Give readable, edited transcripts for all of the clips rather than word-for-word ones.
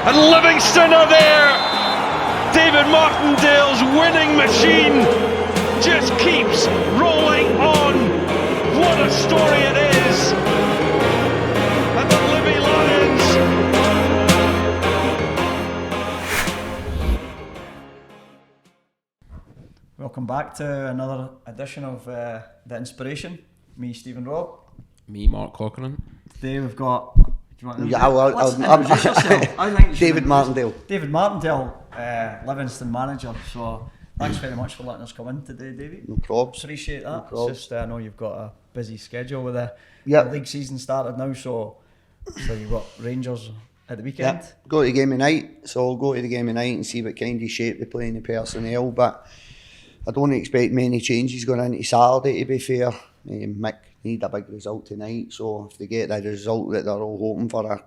And Livingston are there. David Martindale's winning machine just keeps rolling on. What a story it is. And the Livy Lions. Welcome back to another edition of The Inspiration. Me, Stephen Robb. Me, Mark Corcoran. Today we've got... I'm David Martindale. David Martindale, Livingston manager. So thanks very much for letting us come in today, David. No probs. Appreciate that. No It's just I know you've got a busy schedule with the league season started now, so you've got Rangers at the weekend. Yep. Go to the game of night, so I'll go to the game of night and see what kind of shape they play in the personnel, but I don't expect many changes going into Saturday, to be fair. Mick need a big result tonight, so if they get the result that they're all hoping for, I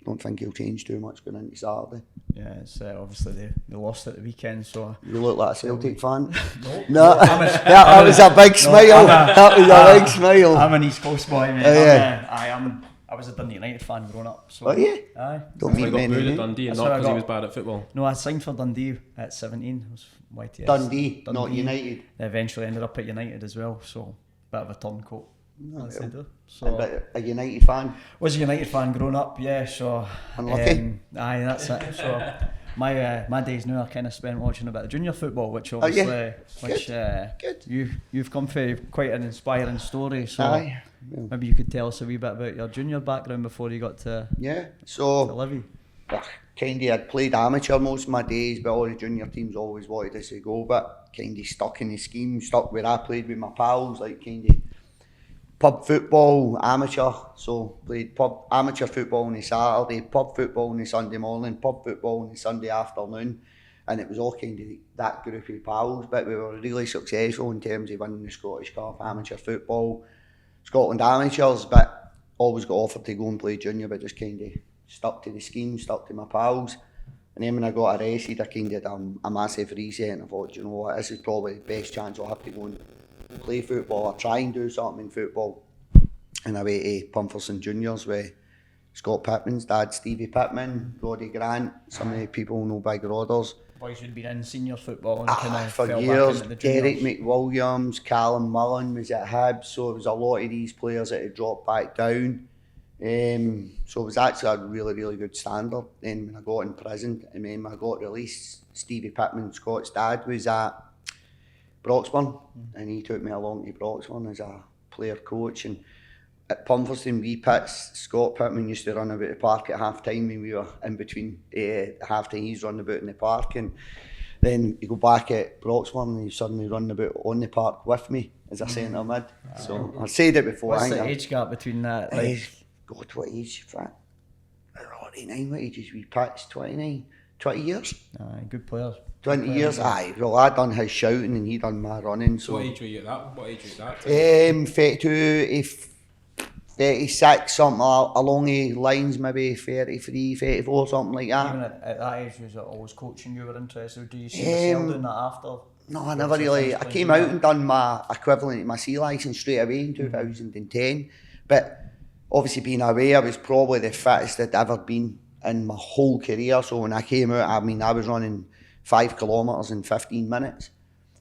don't think he'll change too much going into Saturday. Yeah, it's obviously they lost at the weekend, so... You look like a Celtic fan. No. That was a big smile. That was a big smile. I'm an East Coast boy, mate. I was a Dundee United fan growing up. So, oh yeah? Aye. Don't meet He got many. booed at Dundee and not because he was bad at football. No, I signed for Dundee at 17. It was YTS. Dundee, not United. I eventually ended up at United as well, so bit of a turncoat. So, a United fan? Was a United fan growing up, yeah, so... Unlucky? Aye, that's it. So my days now are kind of spent watching a bit of junior football, which obviously... Good. You've come for quite an inspiring story, so... Aye. Maybe you could tell us a wee bit about your junior background before you got to Livy. Kind of, I'd played amateur most of my days, but all the junior teams always wanted us to go, but kind of stuck in the scheme, stuck where I played with my pals, like kind of pub football, amateur, so played pub amateur football on the Saturday, pub football on the Sunday morning, pub football on the Sunday afternoon, and it was all kind of that group of pals, but we were really successful in terms of winning the Scottish Cup, amateur football, Scotland amateurs, but always got offered to go and play junior, but just kind of stuck to the scheme, stuck to my pals. And then when I got arrested, I kind of did a massive reset, and I thought, you know what, this is probably the best chance I'll have to go and play football or try and do something in football. And I went to Pumferson Juniors with Scott Pittman's dad, Stevie Pittman, Roddy Grant, some of the people know Big Rodders. Boys who'd been in senior football and for years. Derek McWilliams, Callum Mullen was at Hibs, so it was a lot of these players that had dropped back down. So it was actually a really, really good standard. Then when I got in prison and then when I got released, Stevie Pittman, Scott's dad, was at Broxburn, and he took me along to Broxburn as a player coach. And at Pumferson wee pits, Scott Pittman used to run about the park at half time when we were in between half time. He's running about in the park, and then you go back at Broxburn and he's suddenly running about on the park with me as a centre mid. So I said it before. What's the age gap between that? God, what age? 49, what age is wee Pats? 29, 20 years? Aye, good players. 20 years, aye. Well, I done his shouting and he done my running. So what age were you at that? What age was that? 32, 36, something along the lines, maybe 33, 34, something like that. Even at that age, was it always coaching you were interested? Do you see yourself doing that after? No, I never really. I came out and done my equivalent to my C licence straight away in 2010. But obviously being away, I was probably the fittest I'd ever been in my whole career. So when I came out, I was running 5 kilometres in 15 minutes.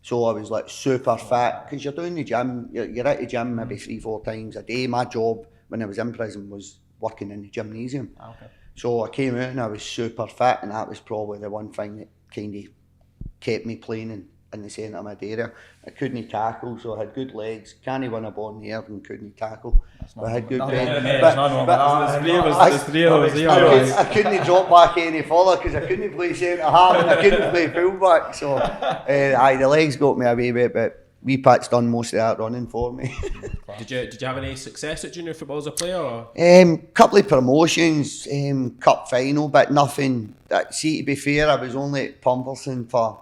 So I was like super fit, because you're doing the gym, you're at the gym maybe 3-4 times a day. My job when I was in prison was working in the gymnasium. Okay. So I came out and I was super fit, and that was probably the one thing that kind of kept me playing in the centre of mid area. I couldn't tackle, so I had good legs. Can't win a ball in the air and couldn't tackle. But I had good legs. I couldn't drop back any further because I couldn't play centre half and I couldn't play fullback. So the legs got me away with it, but wee Pat's done most of that running for me. Did you have any success at junior football as a player? Or? Couple of promotions, cup final, but nothing. See, to be fair, I was only at Pumferson for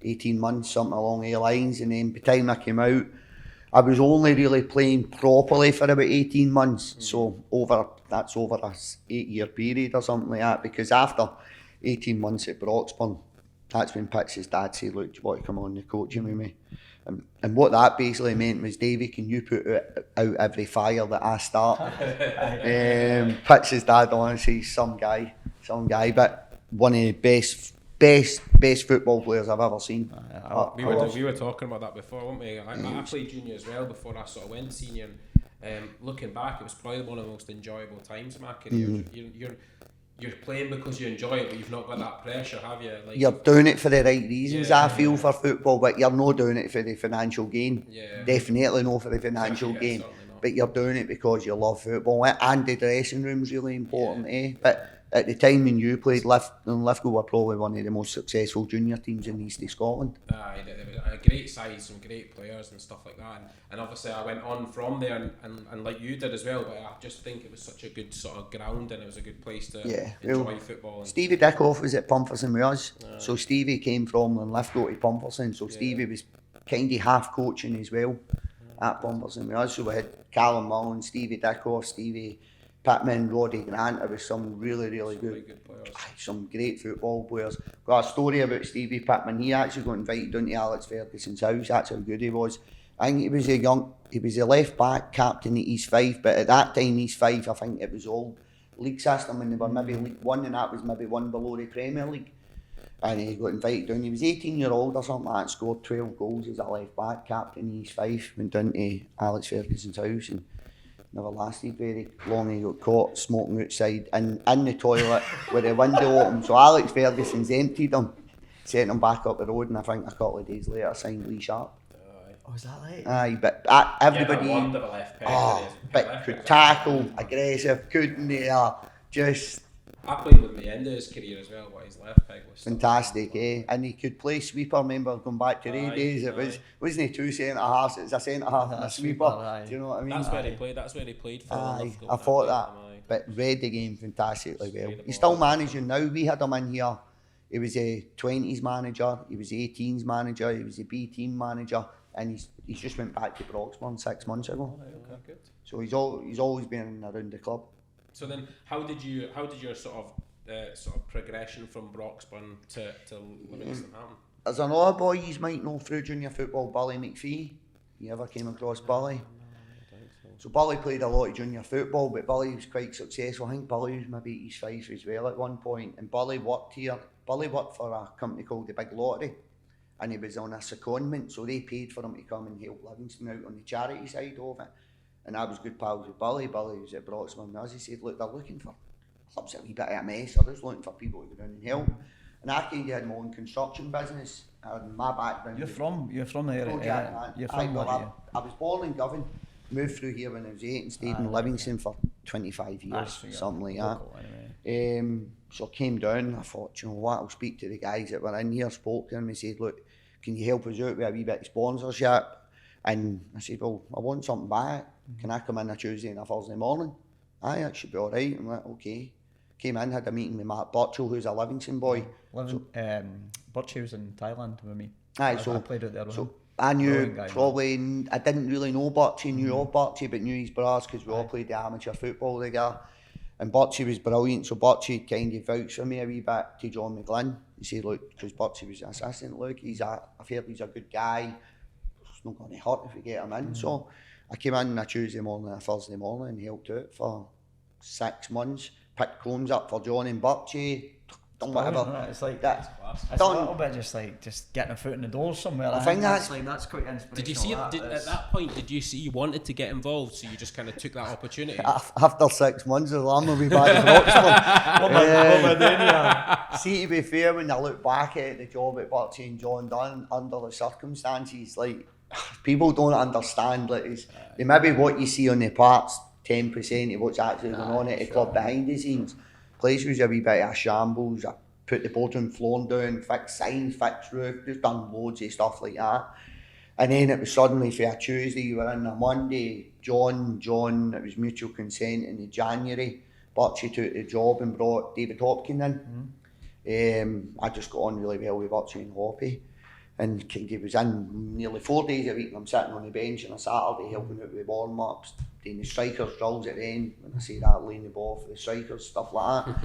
18 months, something along the lines, and then by the time I came out, I was only really playing properly for about 18 months. So that's over a 8-year period or something like that, because after 18 months at Broxburn, that's when Pitts' dad said, look, do you want to come on the coaching with me? And what that basically meant was, Davey, can you put out every fire that I start? Pitts' dad, honestly, he's some guy. some guy, but one of the best football players I've ever seen. We were talking about that before, weren't we? I played junior as well before I sort of went senior. And looking back, it was probably one of the most enjoyable times of my career. You're playing because you enjoy it, but you've not got that pressure, have you? Like, you're doing it for the right reasons, I feel, for football, but you're not doing it for the financial gain. Definitely not for the financial gain. But you're doing it because you love football, and the dressing room's really important, But at the time when you played, Lithgow were probably one of the most successful junior teams in the east of Scotland. There was a great size, some great players and stuff like that. And obviously I went on from there and like you did as well, but I just think it was such a good sort of ground and it was a good place to enjoy football. Stevie Dickoff was at Pumperson with us. So Stevie came from Lithgow to Pumperson. So Stevie was kind of half coaching as well at Pumperson with us. So we had Callum Mullen, Stevie Dickoff, Stevie Pittman, Roddy Grant. There was some really good players. Some great football players. Got a story about Stevie Pittman. He actually got invited down to Alex Ferguson's house. That's how good he was. I think he was a left back captain at East Fife, but at that time East Fife, I think it was old league system and they were maybe League One, and that was maybe one below the Premier League. And he got invited down. He was 18-year-old or something like that, scored 12 goals as a left back captain at East Fife, went down to Alex Ferguson's house and never lasted very long. He got caught smoking outside in the toilet with the window open. So Alex Ferguson's emptied him, sent him back up the road, and I think a couple of days later signed Lee Sharp. Oh, is that right? Aye, but everybody but could tackle, aggressive, couldn't just... I played with the end of his career as well, but his left peg was fantastic, And he could play sweeper. Remember going back to the days, wasn't he 2 centre halves? It was a centre half and a sweeper. Do you know what I mean? That's where he played for. I thought that, but read the game fantastically well. He's still managing now. We had him in here. He was a 20s manager. He was a 18s manager. He was a B team manager, and he's just went back to Broxburn 6 months ago. Good. So he's always been around the club. So then, how did your sort of progression from Broxburn to Livingston happen? There's another boy you might know through junior football, Billy McPhee. You ever came across Billy? No, I don't think so. So Billy played a lot of junior football, but Billy was quite successful. I think Billy was maybe at East Fife as well at one point, and Billy worked here. Billy worked for a company called the Big Lottery, and he was on a secondment, so they paid for him to come and help Livingston out on the charity side of it. And I was good pals with Billy. Billy was at Broxburn with us. He said, look, they're looking for clubs a wee bit of a mess. They're just looking for people to go down and help. And I kind of had my own construction business. And my background. You're from the area. You're from I was born in Govan, moved through here when I was 8 and stayed in Livingston for 25 years, something like that. Anyway. So I came down. I thought, you know what, I'll speak to the guys that were in here. Spoke to them and said, look, can you help us out with a wee bit of sponsorship? And I said, well, I want something back. Can I come in a Tuesday and a Thursday morning? Aye, that should be all right. I'm like, okay. Came in, had a meeting with Mark Burchell, who's a Livingston boy. Burchell was in Thailand with me. Aye, I played out there with him. I knew I didn't really know Burchie, knew of Burchie, but knew his brothers because we all played the amateur football together. And Burchie was brilliant, so Burchie kind of vouched for me a wee bit to John McGlynn. He said, look, because Burchie was an assistant, look, I've heard he's a good guy. It's not going to hurt if we get him in. So I came in a Tuesday morning and a Thursday morning and helped out for 6 months. Picked cones up for John and Burchie. Done whatever. It's like that. It's a little bit just getting a foot in the door somewhere. I think that's quite inspirational. Did you see at that point? Did you see you wanted to get involved, so you just kind of took that opportunity? After 6 months, I'm gonna be back to Broxburn. See, to be fair, when I look back at the job at Burchie and John done under the circumstances, like people don't understand. Like they maybe what you see on the parts, 10% of what's actually going on at the club behind the scenes. Place was a wee bit of a shambles. I put the bottom floor down, fixed signs, fixed roof, just done loads of stuff like that. And then it was suddenly for a Tuesday, you were in a Monday, John, it was mutual consent in January. Burchie took the job and brought David Hopkin in. I just got on really well with Burchie and Hoppy. And he was in nearly 4 days a week, and I'm sitting on the bench on a Saturday helping out with warm-ups, doing the strikers drills at the end. When I say that, laying the ball for the strikers, stuff like that.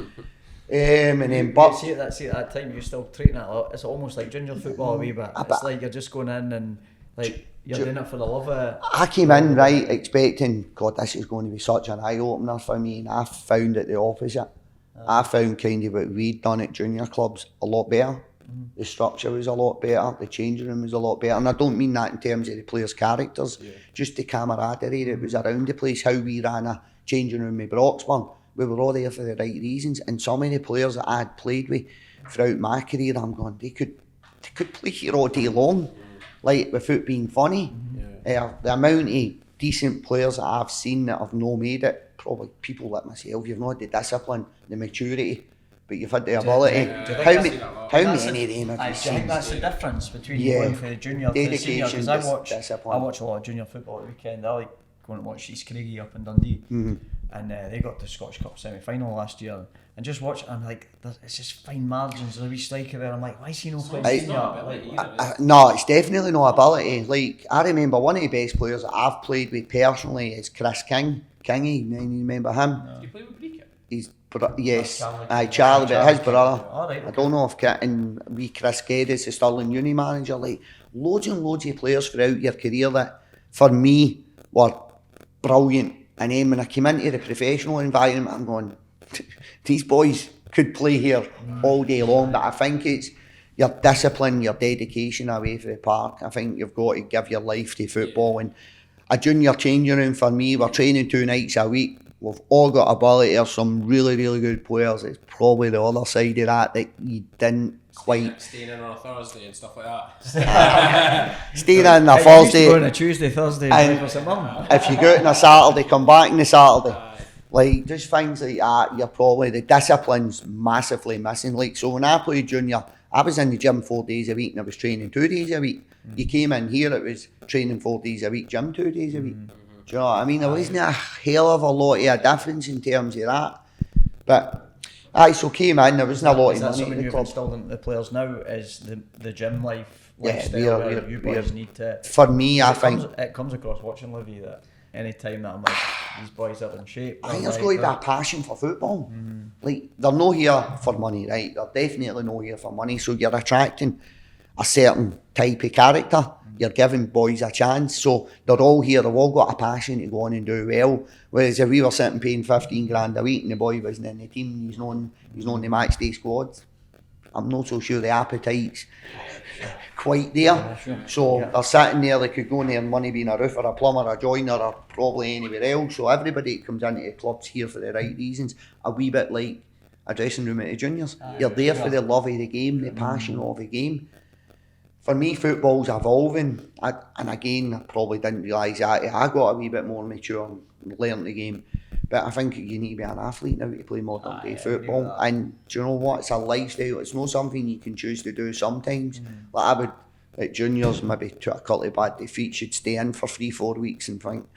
And then see at that time you're still treating it. It's almost like junior football a wee bit. It's like you're just going in and like you're doing it for the love of it. I came in expecting, God, this is going to be such an eye opener for me, and I found it the opposite. I found kind of what we'd done at junior clubs a lot better. The structure was a lot better, the changing room was a lot better, and I don't mean that in terms of the players' characters, just the camaraderie that was around the place, how we ran a changing room with Broxburn. We were all there for the right reasons, and so many players that I had played with throughout my career, I'm going, they could play here all day long, like without being funny. The amount of decent players that I've seen that have no made it, probably people like myself, you've not had the discipline, the maturity, but you've had the ability. How many of them have you seen? I think that's the difference between going for the junior to the senior, because I watch a lot of junior football at the weekend. I like going to watch East Craigie up in Dundee, and they got the Scottish Cup semi-final last year, and just watch it, I'm like, it's just fine margins. There's a wee striker there, I'm like, why is he not playing senior? No, it's definitely no ability. Like, I remember one of the best players that I've played with personally is Chris Kingy, you remember him? Did you play with Breaker? Yes, Charlie, but his brother. Right, I don't know if and we Chris Geddes, the Stirling Uni manager, like loads and loads of players throughout your career that for me were brilliant. And then when I came into the professional environment, I'm going, these boys could play here all day long. But I think it's your discipline, your dedication away from the park. I think you've got to give your life to football. And a junior changing room for me, we're training 2 nights a week. We've all got ability. There's some really, really good players. It's probably the other side of that you didn't quite... Staying in on a Thursday and stuff like that. Staying in on a Thursday. Go on a Tuesday, Thursday, and if you go out on a Saturday, come back on a Saturday. Like, just things like that, you're probably... The discipline's massively missing. Like, so when I played junior, I was in the gym 4 days a week and I was training 2 days a week. You came in here, it was training 4 days a week, gym 2 days a week. Do you know what I mean? There wasn't a hell of a lot of a difference in terms of that. But, so came in, there wasn't a lot of money something in the you've club. instilled into the players now, is the gym life, Yeah, lifestyle, where you boys need to... For me, I think... It comes across watching Livy that any time that I'm like, these boys are in shape. I think there's got to be a passion for football. Like, they're not here for money, right? They're definitely not here for money. So you're attracting a certain type of character. You're giving boys a chance. So they're all here. They've all got a passion to go on and do well. Whereas if we were sitting paying 15 grand a week and the boy wasn't in the team, he's not on the match day squads, I'm not so sure the appetite's quite there. So they're sitting there, they could go and earn money being a roofer, a plumber, a joiner, or probably anywhere else. So everybody that comes into the club's here for the right reasons, a wee bit like a dressing room at the juniors. You're there for the love of the game, the passion of the game. For me, football's evolving, and again, I probably didn't realise that. I got a wee bit more mature and learned the game. But I think you need to be an athlete now to play modern day football. And do you know what? It's a lifestyle. It's not something you can choose to do sometimes. Like I would, at juniors, maybe to a couple of bad defeats, you'd stay in for 3-4 weeks and think,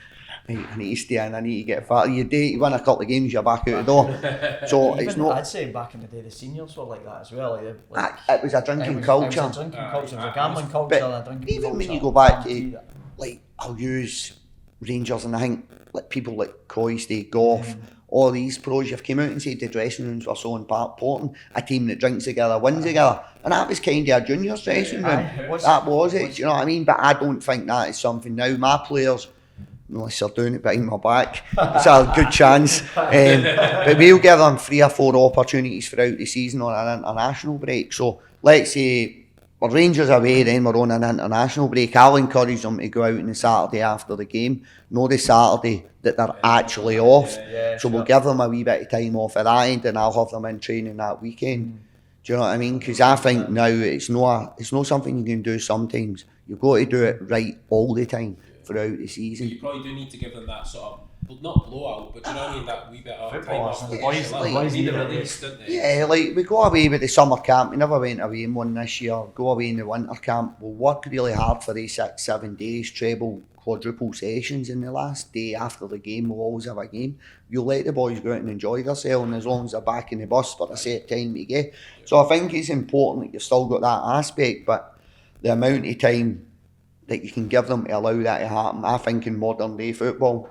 right, I need to stay in, I need to get fat. You win a couple of games, you're back out the door. So even it's not... I'd say back in the day, the seniors were like that as well. It was a drinking culture. It was a drinking culture, it was a gambling culture, But and a drinking even culture. when you go back to, like, I'll use Rangers, and I think like people like Coisty, Goff, all these pros, you've come out and said the dressing rooms were so important. A team that drinks together wins together, and that was kind of a juniors dressing room. That was it. Do you know what I mean? But I don't think that is something now. My players, unless they're doing it behind my back, it's a good chance. But we'll give them 3 or 4 opportunities throughout the season on an international break. So let's say we're Rangers away, then we're on an international break. I'll encourage them to go out on the Saturday after the game, not the Saturday that they're actually off. So we'll give them a wee bit of time off at that end, and I'll have them in training that weekend. Do you know what I mean? Because I think now it's not something you can do sometimes. You've got to do it right all the time throughout the season. You probably do need to give them that sort of, not blowout, but do you know what I mean, that wee bit of time off. The boys need a release, don't they? Yeah, like we go away with the summer camp. We never went away in one this year. Go away in the winter camp. We'll work really hard for these 6-7 days, treble, quadruple sessions. In the last day after the game, we'll always have a game. You'll let the boys go out and enjoy themselves, and as long as they're back in the bus for a set time to get. So I think it's important that you've still got that aspect, but the amount of time that you can give them to allow that to happen, I think in modern day football,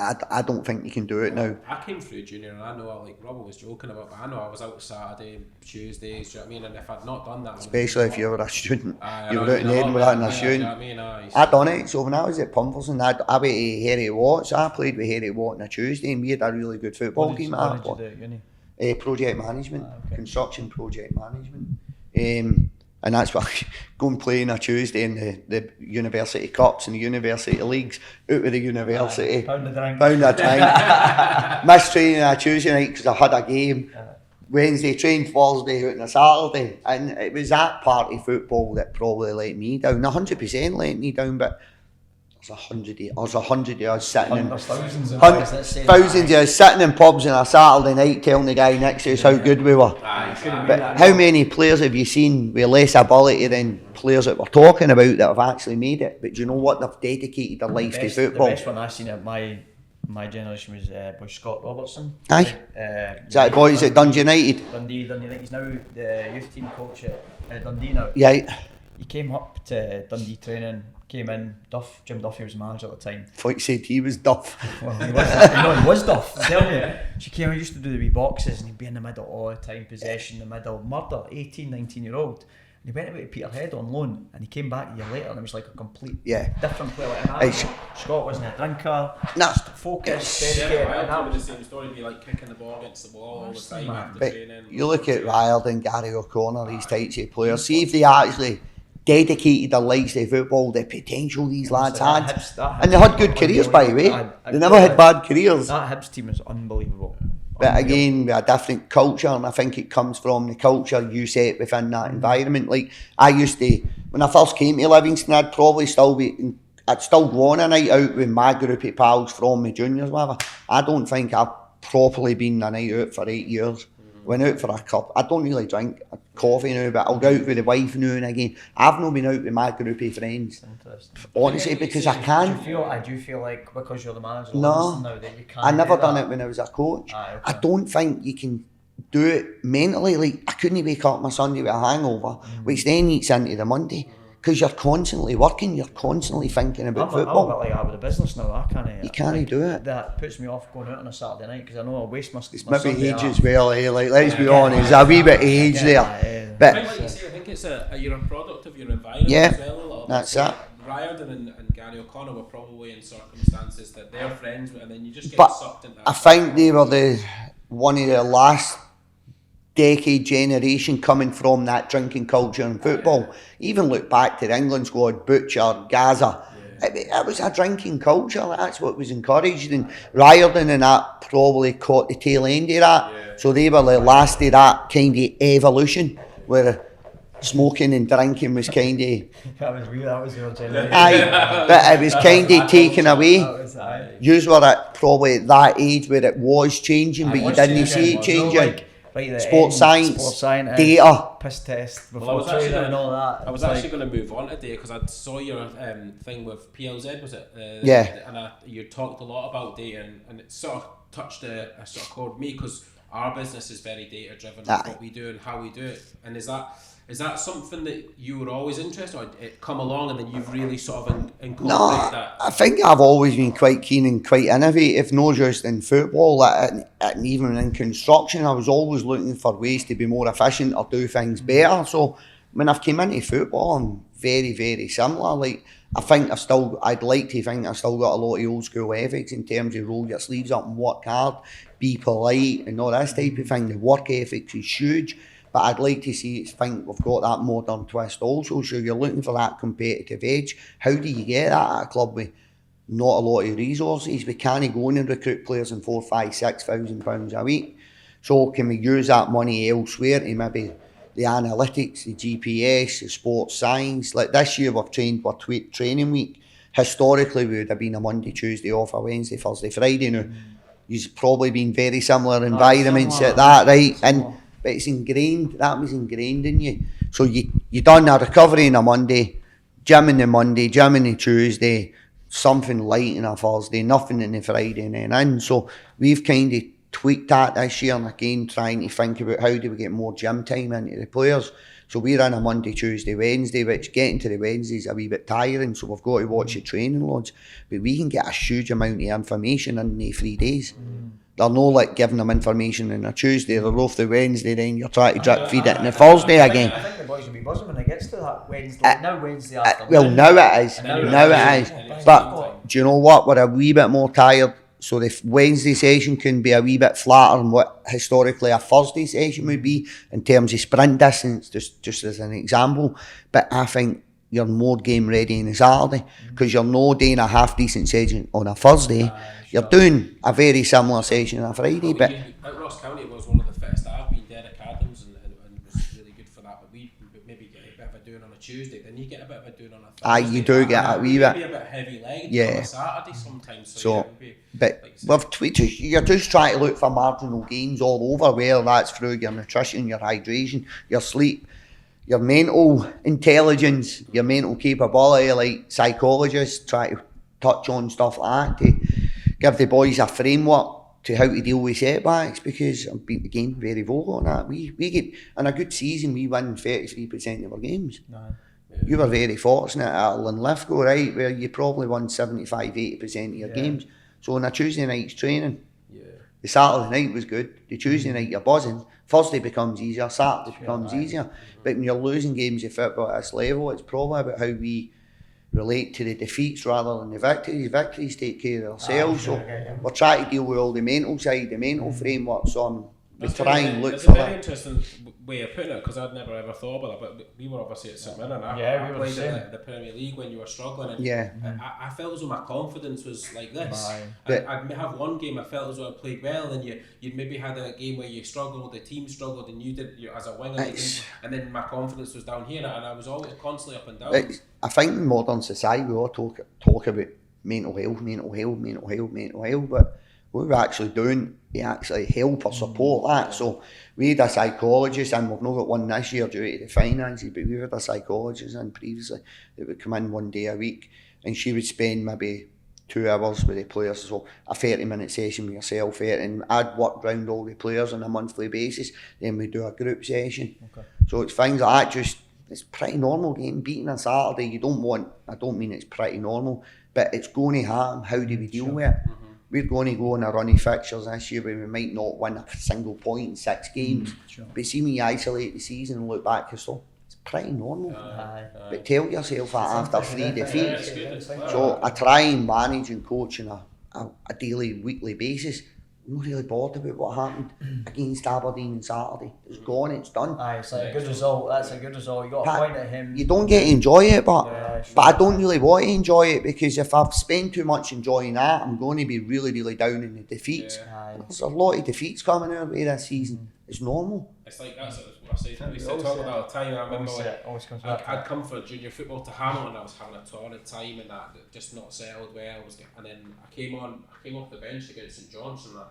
I don't think you can do it now. I came through junior, and I know, like Robert was joking about, but I know I was out Saturday, Tuesdays, do you know what I mean? And if I'd not done that, especially if you were a student, you were out in a Edinburgh and a student. Do you know what I mean? I done it. So when I was at Pumperson, I went to Harry Watts. I played with Harry Watt on a Tuesday, and we had a really good football team. What did you do at uni? Project management, construction project management. And that's why go and play on a Tuesday in the university cups and the university leagues out with the university. Pound a drink. Missed training on a Tuesday night because I had a game. Wednesday, trained Thursday out on a Saturday. And it was that party football that probably let me down. 100% let me down, but there's 100 of us sitting in thousands of us sitting in pubs on a Saturday night telling the guy next to us how good we were. But how many players have you seen with less ability than players that we're talking about that have actually made it? But do you know what? They've dedicated their life to football. The best one I've seen at my generation was Scott Robertson. Aye. Is that the boys at Dundee United? Dundee United. He's now the youth team coach at Dundee now. Yeah. He came up to Dundee training. Came in, Jim Duffy was manager at the time. Thought you said he was Duff. Well, he was Duff, I'm telling you. She came, I used to do the wee boxes and he'd be in the middle all the time, possession in the middle, murder, 18, 19-year-old. And he went away to Peterhead on loan and he came back a year later and it was like a complete different player. Like Scott wasn't a drinker, just focused, dedicated. I would the same story, be like kicking the ball against the wall all the time after training. You look at Riordan, Gary O'Connor, these types of players, see if they actually dedicated their lives to football, the potential these lads had. And they had good careers, by the way. They never had bad careers. That Hibs team is unbelievable. But again, with a different culture, and I think it comes from the culture you set within that environment. Like, I used to, when I first came to Livingston, I'd still go on a night out with my group of pals from my juniors, whatever. I don't think I've properly been a night out for 8 years. Went out for a cup. I don't really drink coffee now, but I'll go out with the wife now and again. I've not been out with my group of friends. Honestly, because I can. Do you feel like because you're the manager now that you can't? I never done it when I was a coach. I don't think you can do it mentally. Like, I couldn't wake up on a Sunday with a hangover, which then eats into the Monday. Because you're constantly working, you're constantly thinking about football. I'm a bit like that with the business now. I can't. You can't do it. That puts me off going out on a Saturday night because I know I'll waste my. It's maybe age as well. Like, let's be honest, a wee bit of age there. But like you say, I think it's you're a product of your environment as well. A lot of that's it. Riordan and Gary O'Connor were probably in circumstances that they're friends with, and then you just get sucked into that. I think they were one of the last decade generation coming from that drinking culture in football. Even look back to the England squad, Butcher, Gaza. It was a drinking culture. That's what was encouraged. And Riordan and that probably caught the tail end of that. So they were the last of that kind of evolution where smoking and drinking was kind of... That was your generation. Aye, but it was kind of taken away. You were at probably that age where it was changing, but you didn't see it changing. Sports science, data, piss test before training and all that. I was actually going to move on today because I saw your thing with PLZ, was it? And you talked a lot about data, and it sort of touched a sort of chord with me because our business is very data driven, what we do and how we do it. And is that something that you were always interested in, or it come along and then you've really sort of incorporated that? I think I've always been quite keen and quite innovative, not just in football, and even in construction. I was always looking for ways to be more efficient or do things better. So when I've came into football, I'm very, very similar. Like, I'd like to think I've still got a lot of old school ethics in terms of roll your sleeves up and work hard, be polite and all this type of thing. The work ethics is huge. But I'd like to think we've got that modern twist also. So you're looking for that competitive edge. How do you get that at a club with not a lot of resources? We can't go in and recruit players in £4,000, £5,000, £6,000 a week. So can we use that money elsewhere to maybe the analytics, the GPS, the sports science? Like this year we've trained for training week. Historically we would have been a Monday, Tuesday off, a Wednesday, Thursday, Friday. Now you've probably been very similar environments at that, right? But it's ingrained, that was ingrained in you. So you done a recovery on a Monday, gym on the Monday, gym on the Tuesday, something light on a Thursday, nothing on the Friday and then in. So we've kind of tweaked that this year and again trying to think about how do we get more gym time into the players. So we're on a Monday, Tuesday, Wednesday, which getting to the Wednesdays a wee bit tiring, so we've got to watch the training loads. But we can get a huge amount of information in the 3 days. They're no like giving them information on a Tuesday, they're off the Wednesday, then you're trying to drip feed it on the Thursday again. I think the boys will be buzzing when it gets to that Wednesday. Now Wednesday afternoon. Well, now it is. But do you know what? We're a wee bit more tired So the Wednesday session can be a wee bit flatter than what historically a Thursday session would be in terms of sprint distance, just as an example. But I think you're more game ready on a Saturday because you're not doing a half decent session on a Thursday. You're doing a very similar session on a Friday. But at Ross County was one of the fittest I've been. Derek Adams and was really good for that. But we maybe get a bit of a doing on a Tuesday, then you get a bit of a doing on a Thursday. Aye, you do get a wee bit. Maybe a bit heavy legged on a Saturday sometimes. You're just trying to look for marginal gains all over, whether that's through your nutrition, your hydration, your sleep, your mental intelligence, your mental capability. Like psychologists try to touch on stuff like that to give the boys a framework to how to deal with setbacks, because I've been again very vocal on that. We get in a good season, we win 33% of our games. You were very fortunate at Linlithgow, right, where you probably won 75-80% of your games. So on a Tuesday night's training, the Saturday night was good, the Tuesday night you're buzzing, Thursday becomes easier, Saturday becomes easier. But when you're losing games of football at this level, it's probably about how we relate to the defeats rather than the victories. Victories take care of themselves. So we're trying to deal with all the mental side, the mental framework. So we try and look for that. It's a very interesting way of putting it, because I'd never ever thought about it. But we were obviously at St Mirren. I played in the Premier League when you were struggling. And I felt as though my confidence was like this. I'd have one game I felt as though I played well, and you'd maybe had a game where you struggled, the team struggled, and you did as a winger. And then my confidence was down here, and I was always constantly up and down. I think in modern society we all talk about mental health, but what we're actually doing to actually help or support that. So we had a psychologist, and we've not got one this year due to the finances, but we had a psychologist in previously that would come in one day a week, and she would spend maybe 2 hours with the players, so a 30-minute session with yourself, and I'd work round all the players on a monthly basis, then we'd do a group session. So it's things like that. It's pretty normal getting beaten on Saturday. I don't mean it's pretty normal, but it's going to happen. How do we deal with it? We're going to go on a run of fixtures this year where we might not win a single point in 6 games. But see, when you isolate the season and look back, it's pretty normal. But tell yourself that after 3 defeats. So I try and manage and coach on a daily, weekly basis. I'm not really bothered about what happened against Aberdeen on Saturday. It's gone, it's done. It's like a good result. That's a good result. You got a point at him. You don't get to enjoy it, but I don't really want to enjoy it, because if I've spent too much enjoying that, I'm going to be really, really down in the defeats. There's a lot of defeats coming our way this season. It's normal. It's like that's what I say. We talk about all the time. I remember I'd come for junior football to Hamilton. I was having a torrid time, and that just not settled well. And then I came off the bench against St John's, and I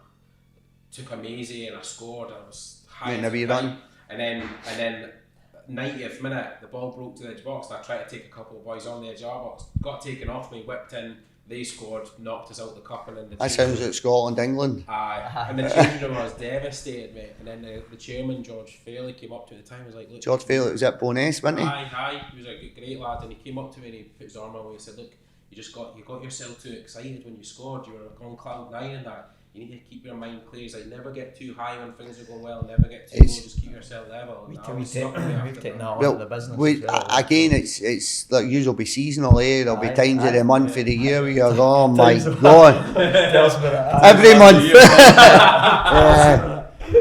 took a mazy and I scored. I was high. And then 90th minute, the ball broke to the edge box, and I tried to take a couple of boys on the edge of the box. Got taken off me, whipped in. They scored, knocked us out the cup, and then that sounds like Scotland, England. And the changing room, I was devastated, mate. And then the chairman, George Fairley, came up to me at the time. He was like, "Look." George Fairley was at Bowness, wasn't he? Aye. He was a great lad, and he came up to me and he put his arm around me. He said, "Look, you got yourself too excited when you scored. You were on cloud 9 and that. You need to keep your mind clear. He's like, never get too high when things are going well, never get too low, just keep yourself level." We've taken that on the business. Again, it's like usually be seasonal, There'll be times of the month of the year where you're, oh my God. Every month.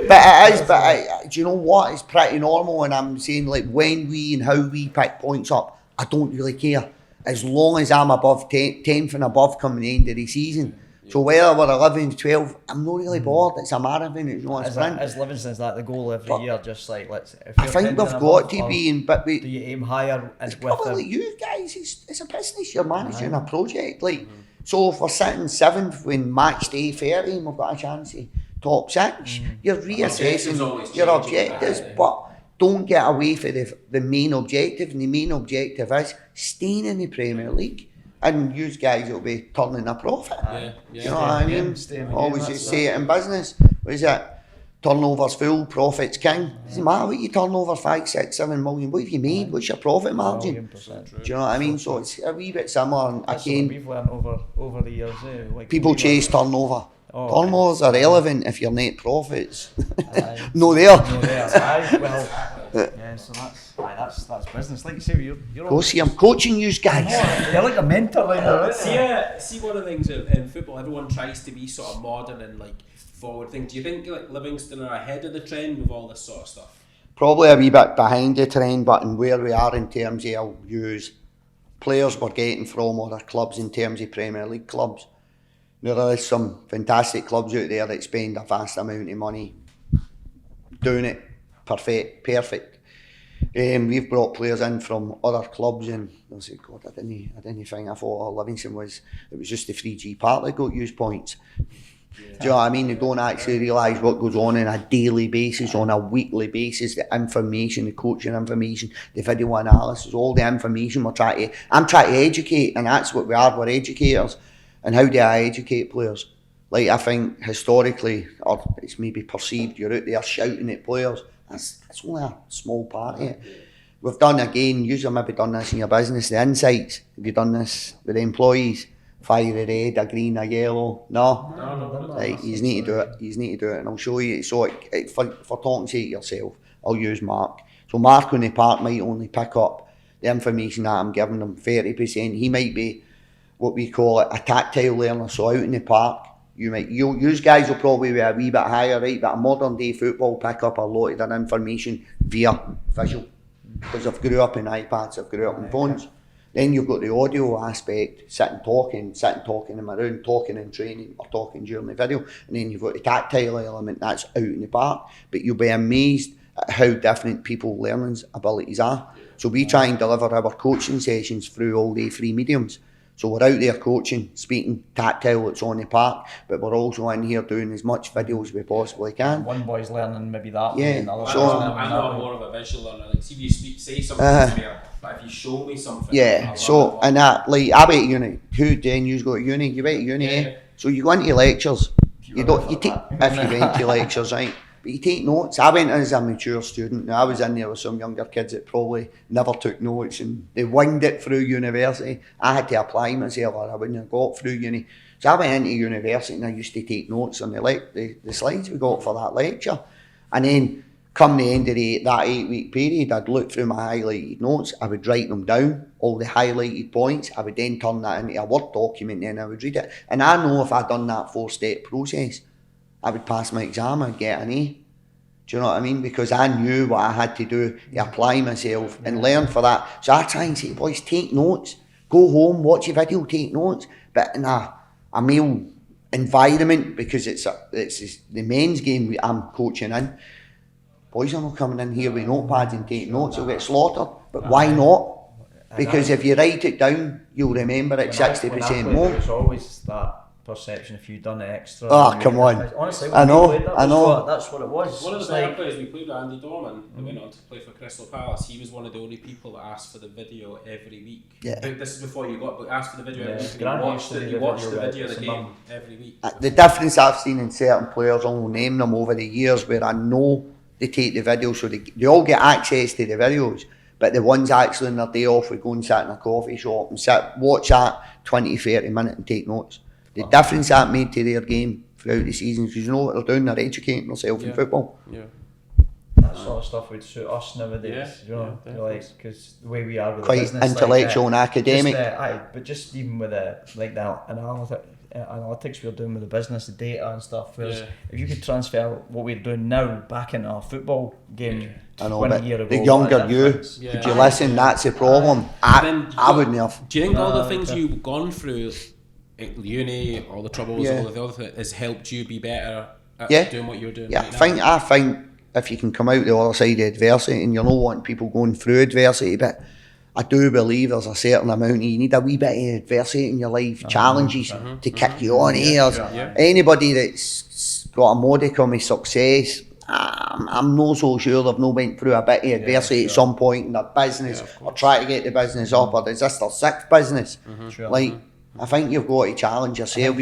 But do you know what? It's pretty normal, and I'm saying, like, when we and how we pick points up, I don't really care. As long as I'm above 10th and above coming the end of the season. So whether we're 11, 12, I'm not really bored. It's a marathon, it's not a sprint. As Livingston's the goal every year, just like, I think we've got to be, but do you aim higher? It's probably like you guys, it's a business, you're managing a project. Like, so if we're sitting 7th when match day 30 and we've got a chance to top 6, you're reassessing your objectives, but don't get away from the main objective, and the main objective is staying in the Premier League. And you guys will be turning a profit. You know what I mean? Always just say it in business. What is it? Turnover's full, profit's king. Doesn't matter what you turn over, 5, 6, 7 million. What have you made? What's your profit margin? Do you know what I mean? So it's a wee bit similar. And again, we've learned over the years. People chase turnover. Turnovers are relevant if your net profits no there. So that's brilliant. business. Like you say, you're go see, I'm coaching you guys. You're like a mentor, like See, one of the things in football, everyone tries to be sort of modern and like forward thing. Do you think like Livingston are ahead of the trend with all this sort of stuff? Probably a wee bit behind the trend, but in where we are in terms of, I'll use players we're getting from other clubs in terms of Premier League clubs. There are some fantastic clubs out there that spend a vast amount of money doing it perfect. We've brought players in from other clubs, and I said, God, I didn't think I thought Livingston was just the 3G part that got used points. Do you know what I mean? They don't actually realise what goes on a daily basis, on a weekly basis, the information, the coaching information, the video analysis, all the information I'm trying to educate, and that's what we are, we're educators. And how do I educate players? Like, I think historically, or it's maybe perceived, you're out there shouting at players. That's only a small part of it. We've done, again, you've maybe done this in your business, the insights. Have you done this with the employees? Fire a red, a green, a yellow. No. Right, you need to do it. And I'll show you. So for talking to yourself, I'll use Mark. So Mark on the park might only pick up the information that I'm giving him 30%. He might be what we call it a tactile learner. So out in the park, you guys will probably be a wee bit higher, right? But a modern day football pick up a lot of that information via visual. Because I've grew up in iPads, I've grew up in phones. Then you've got the audio aspect, sitting talking in my room, talking in training or talking during the video. And then you've got the tactile element, that's out in the park. But you'll be amazed at how different people's learning abilities are. So we try and deliver our coaching sessions through all the three mediums. So we're out there coaching, speaking, tactile, it's on the park, but we're also in here doing as much video as we possibly can. One boy's learning maybe that way, and the other I'm not more of a visual learner. Like, see if you say something to me, but if you show me something, and that, like, I went to uni. Who then you go to uni? You went to uni, So you go into lectures. If you went to lectures, right? But you take notes. I went in as a mature student. Now, I was in there with some younger kids that probably never took notes, and they winged it through university. I had to apply myself, or I wouldn't have got through uni. So I went into university and I used to take notes on the slides we got for that lecture. And then come the end of that 8-week period, I'd look through my highlighted notes, I would write them down, all the highlighted points, I would then turn that into a Word document, and I would read it. And I know if I'd done that 4-step process, I would pass my exam, I'd get an A. Do you know what I mean? Because I knew what I had to do to apply myself and learn for that. So I try and say, boys, take notes. Go home, watch a video, take notes. But in a male environment, because it's the men's game I'm coaching in, boys are not coming in here with notepads and taking notes. They'll get slaughtered. But why not? Because if you write it down, you'll remember it 60% more. It's always that perception if you've done extra. Oh, come on. Honestly, I know. That's what it was. One of the better players we played with, Andy Dorman, who went on to play for Crystal Palace, he was one of the only people that asked for the video every week. Yeah. This is before you got, but asked for the video every week. Grant You watched the video of the game every week. The difference I've seen in certain players, I'll name them over the years, where I know they take the video, so they all get access to the videos. But the ones actually on their day off would go and sit in a coffee shop and watch that 20-30 minutes and take notes. The difference that made to their game throughout the season, because you know what they're doing, they're educating themselves in football. Yeah. That sort of stuff would suit us nowadays, you know, because the way we are with quite the business, intellectual and academic. But just even with the analytics we're doing with the business, the data and stuff. Whereas if you could transfer what we're doing now back into our football game, I know, but year ago, the younger you, could you listen? That's the problem. I wouldn't have. Do you think all the things you've gone through at uni, all the troubles, all the other things, has helped you be better at doing what you're doing? Yeah, right now? I think if you can come out the other side of adversity, and you're not wanting people going through adversity, but I do believe there's a certain amount you need a wee bit of adversity in your life, challenges to kick you on here. Anybody that's got a modicum of success, I'm not so sure they've not went through a bit of adversity at some point in their business, or try to get the business up, or is this their sixth business? I think you've got to challenge yourself.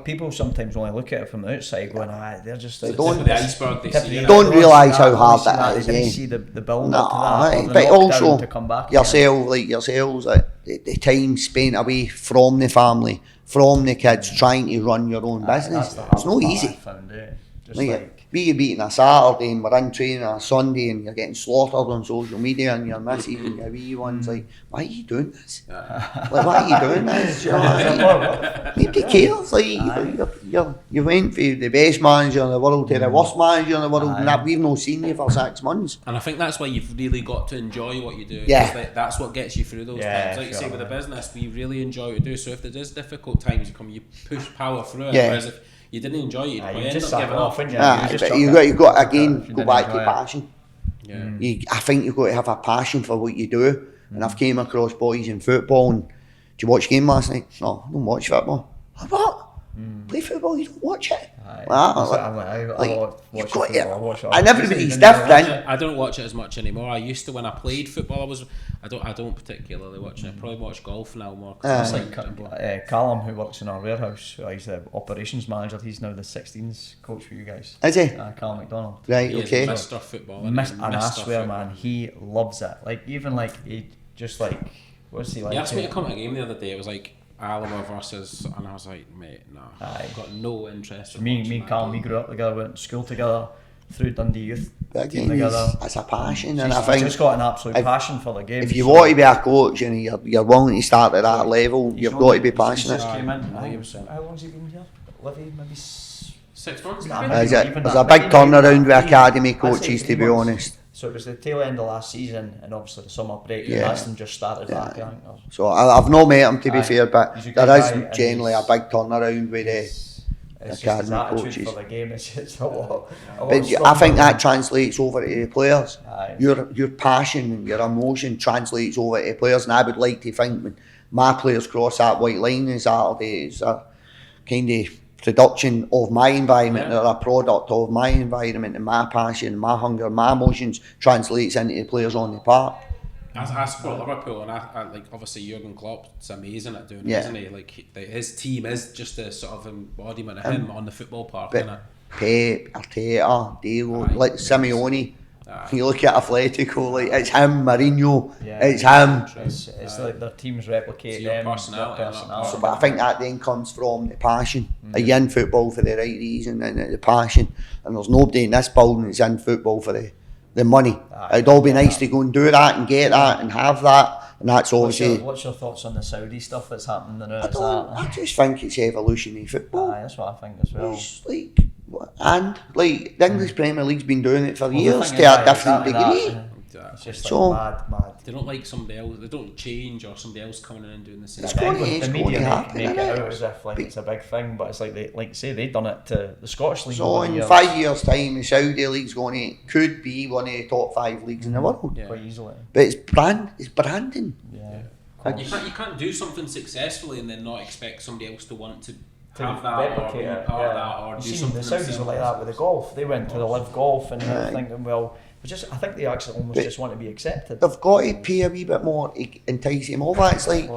People sometimes only look at it from the outside going, they're just... They don't, the iceberg they see. Don't realise how hard that is. They see the build up to that. But also, to come back yourselves, the time spent away from the family, from the kids, trying to run your own business. It's not easy. Just We beat on a Saturday and we're in training on a Sunday and you're getting slaughtered on social media and your missus and your wee ones like, why are you doing this? Like, why are you doing this? You know what I mean? Nobody cares. Like, you went from the best manager in the world to the worst manager in the world and that we've not seen you for 6 months. And I think that's why you've really got to enjoy what you do. Yeah. That's what gets you through those times. Like you say, with a business, we really enjoy what we do. So if there is difficult times you come, you push power through it. Whereas if you didn't enjoy it, you'd end up giving up. But you've got again go back to passion. Yeah. I think you've got to have a passion for what you do. And I've came across boys in football and, did you watch the game last night? No, I don't watch football. Like, what? Play football, you don't watch it? And everybody's different. I don't watch it as much anymore. I used to when I played football. I don't particularly watch it. I probably watch golf now more. It's like Callum, who works in our warehouse. He's the operations manager. He's now the 16s coach for you guys. Is he? Callum McDonald. Right, okay. Mr. Football. And I swear, man, he loves it. Like even like he just like what's he like? He asked me to come to a game the other day. It was like Alamo versus, and I was like, mate, nah, I've got no interest. Me and Callum, we grew up together, went to school together, through Dundee Youth team Again, together. it's a passion, and He's I think just got an absolute passion for the game. if you want to be a coach and you're willing to start at that level, you've got to be passionate. Just came in. I think it was, how long's he been here? Livy, maybe 6 months. There's a big turnaround with academy coaches, to be honest. So it was the tail end of last season, and obviously the summer break. And that's them just started back. I think. So I've not met him, to be fair, but there is guy, generally a big turnaround with the academy coaches. For the game, it's just a lot But I think that translates over to the players. Your passion and your emotion translates over to the players, and I would like to think when my players cross that white line on Saturday, it's a kind of production of my environment, or a product of my environment, and my passion, my hunger, my emotions translates into the players on the park. I support Liverpool, and I like obviously Jurgen Klopp's amazing at doing it, isn't he? Like his team is just a sort of embodiment of him on the football park, isn't it? Pep, Arteta, Diego, like Simeone. You look at Atletico, like it's him, Mourinho, it's him. It's like their teams replicate them, personality. So, but I think that then comes from the passion. You're in football for the right reason, and the passion. And there's nobody in this building that's in football for the money. It'd all be nice to go and do that and get that and have that. And that's obviously. What's your thoughts on the Saudi stuff that's happening now? I just think it's evolutionary football. That's what I think as well. It's like, and like the English Premier League's been doing it for years to a different degree. It's just so, like mad. They don't like somebody else. They don't change or somebody else coming in and doing the same. It's going to happen. Make it out as if like it's a big thing, but it's like they say they've done it to the Scottish League. So in 5 years' time, the Saudi League's could be one of the top 5 leagues in the world. Quite easily. But it's branding. You can't do something successfully and then not expect somebody else to want to have that replicate or be part of that or do something. The Saudis were like that with the golf. They went to the live golf and they were thinking, well, I think they actually almost just want to be accepted. They've got to pay a wee bit more to entice them over. It's like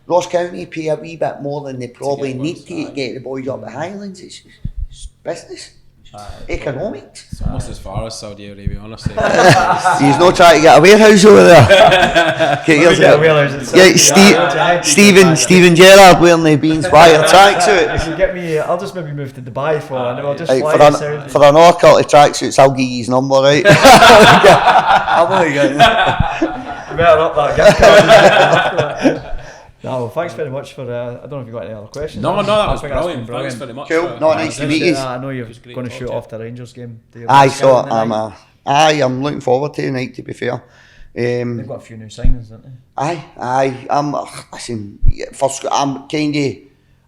Ross County pay a wee bit more than they probably need to get the boys up the Highlands. It's business. Economics. It's almost as far as Saudi Arabia, honestly. He's not trying to get a warehouse over there. Stephen Gerrard wearing the Beanspire tracksuit. If you get me, I'll just maybe move to Dubai for and I'll just fly for an Orcut tracksuits. I'll give you his number, right? I'm only getting better up that gift card. No, thanks very much for. I don't know if you've got any other questions. No, that was brilliant. Thanks very much. Cool. Nice to meet you. I know you're going to shoot off the Rangers game. I'm looking forward to tonight, to be fair. They've got a few new signings, haven't they? Listen,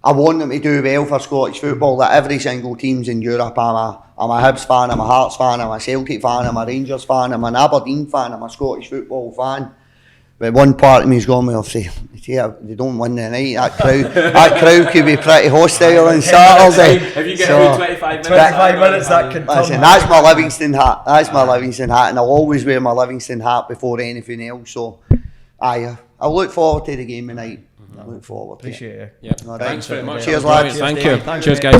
I want them to do well for Scottish football. That every single team's in Europe. I'm a Hibs fan, I'm a Hearts fan, I'm a Celtic fan, I'm a Rangers fan, I'm an Aberdeen fan, I'm a Scottish football fan. But one part of me's gone, well, if they don't win the night, that crowd could be pretty hostile on Saturday. If you get through 25 minutes, that could listen, that's my Livingston hat. That's my Livingston hat, and I'll always wear my Livingston hat before anything else. So, I look forward to the game tonight. I look forward to it. Appreciate it. Yep. Thanks very much. Cheers, lads. Thank you. Cheers, guys.